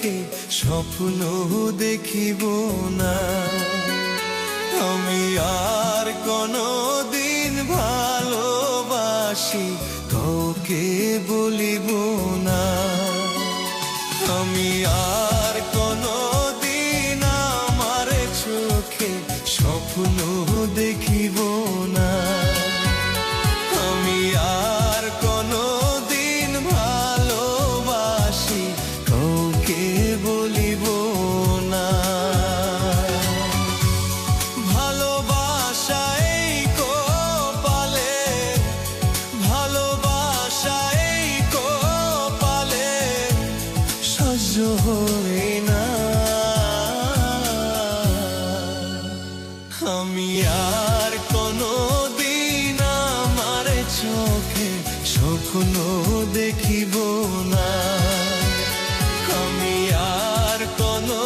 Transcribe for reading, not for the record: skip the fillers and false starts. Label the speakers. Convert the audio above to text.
Speaker 1: চোখে স্বপ্ন দেখিব না। আমি আর কোনো দিন ভালোবাসি কাউকে বলিব না। আমি আর কোনো দিন আমার চোখে স্বপ্ন দেখিব না। আমি আর কোনো দিন ভালোবাসি কাউকে বলিব না। ভালোবাসা এই কপালে, ভালোবাসা এই কপালে সহ্য হয় না। আমি আর কোনো দিন আমার চোখে স্বপ্ন দেখিব না। আমি আর কোনো